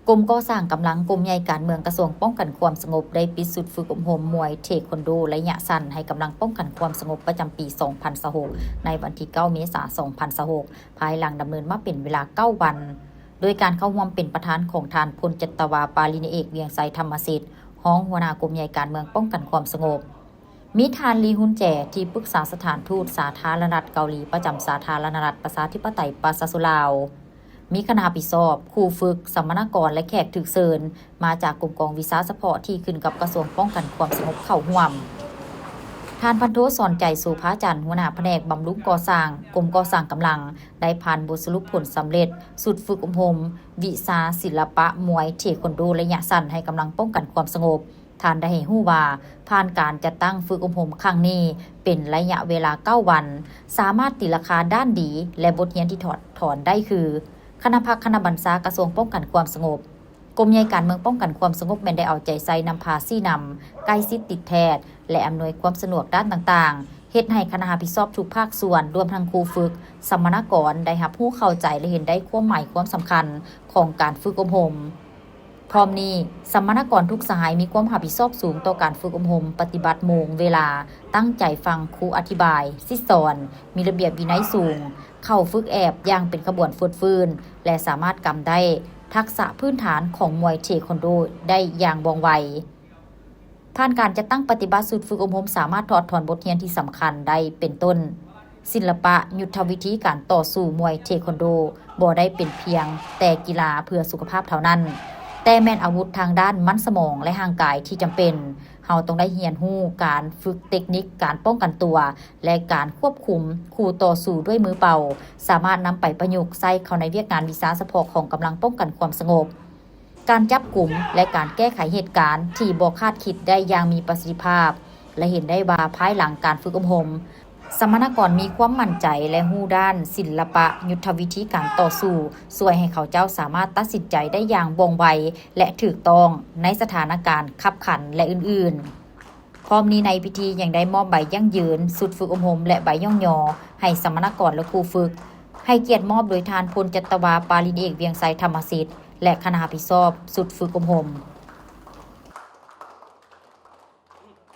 กรมก่อสร้างกำลังกรมใหญ่การเมืองกระทรวงป้องกันความสงบได้ปิดสุดฝึกอบรมมวยเทควันโดระยะสั้นให้กำลังป้องกันความสงบประจำปี 2026 ในวันที่ 9 เมษายน 2026 ภายหลังดำเนินมาเป็นเวลา 9 วัน โดยการเข้าร่วมเป็นประธานของทานพลจัตวาปาลินเอกเวียงไซธรรมสิทธิ์ห้องหัวหน้ากรมใหญ่การเมืองป้องกันความสงบมีทานลีฮุนแจที่ปรึกษาสถานทูตสาธารณรัฐเกาหลีประจำสาธารณรัฐประชาธิปไตยปาซาสุลาวมีคณะปิสอบครูฝึกสัมมนากรและแขกถึกเชิญมาจากกลุ่มกองวิสาเฉพาะที่ขึ้นกับกระทรวงป้องกันความสงบเข้าร่วมท่านพันโทสอนใจสุภาจันทร์หัวหน้าแผนกบำรุงก่อสร้างกรมก่อสร้างกำลังได้ผ่านบทสรุปผลสำเร็จสุดฝึกอบรมวิชาศิลปะมวยเทควันโดระยะสั้นให้กำลังป้องกันความสงบท่านได้ให้ฮู้ว่าผ่านการจัดตั้งฝึกอบรมครั้งนี้เป็นระยะเวลา 9 วันสามารถตีราคาด้านดีและบทเรียนที่ถอนได้คือคณะพักคณะบัญชากระทรวงป้องกันความสงบกรมใหญ่การเมืองป้องกันความสงบแม่นได้เอาใจใส่นำพาซี่นำใกล้ชิดติดแพทย์และอำนวยความสะดวกด้านต่างๆเฮ็ดให้คณะรับผิดชอบทุกภาคส่วนรวมทั้งครูฝึกสัมมนากรได้รับรู้เข้าใจและเห็นได้ความหมายความสำคัญของการฝึกอบรมพร้อมนี้สัมมนากรทุกสหายมีความรับผิดชอบสูงต่อการฝึกอบรมปฏิบัติโมงเวลาตั้งใจฟังครูอธิบายซิสอนมีระเบียบวินัยสูงเข้าฝึกแอบอย่างเป็นขบวนฟื้นและสามารถกำได้ทักษะพื้นฐานของมวยเทควันโดได้อย่างว่องไวผ่านการจะตั้งปฏิบัติสุดฝึกอบรมสามารถถอดถอนบทเรียนที่สำคัญได้เป็นต้นศิลปะยุทธวิธีการต่อสู้มวยเทควันโดบ่ได้เป็นเพียงแต่กีฬาเพื่อสุขภาพเท่านั้นแต่แม่นอาวุธทางด้านมันสมองและร่างกายที่จำเป็นเฮาต้องได้เรียนรู้การฝึกเทคนิคการป้องกันตัวและการควบคุมคู่ต่อสู้ด้วยมือเปล่าสามารถนำไปประยุกต์ใช้เข้าในเวียกงานวิสาเฉพาะของกำลังป้องกันความสงบการจับกลุ่มและการแก้ไขเหตุการณ์ที่บ่คาดคิดได้อย่างมีประสิทธิภาพและเห็นได้ว่าภายหลังการฝึกอบรมสมณกรมีความมั่นใจและฮู้ด้านศิลปะยุทธวิธีการต่อสู้ช่วยให้เขาเจ้าสามารถตัดสินใจได้อย่างว่องไวและถูกต้องในสถานการณ์ขับขันและอื่นๆพร้อมนี้ในพิธียังได้มอบใบยั่งยืนสุดฝึกอบรมและใบย่องยอให้สมณกรและครูฝึกให้เกียรติมอบโดยทานพลจัตวาปาลินเอกเวียงไซธรรมสิทธิ์และคณะรับผิดชอบสุดฝึกอบรม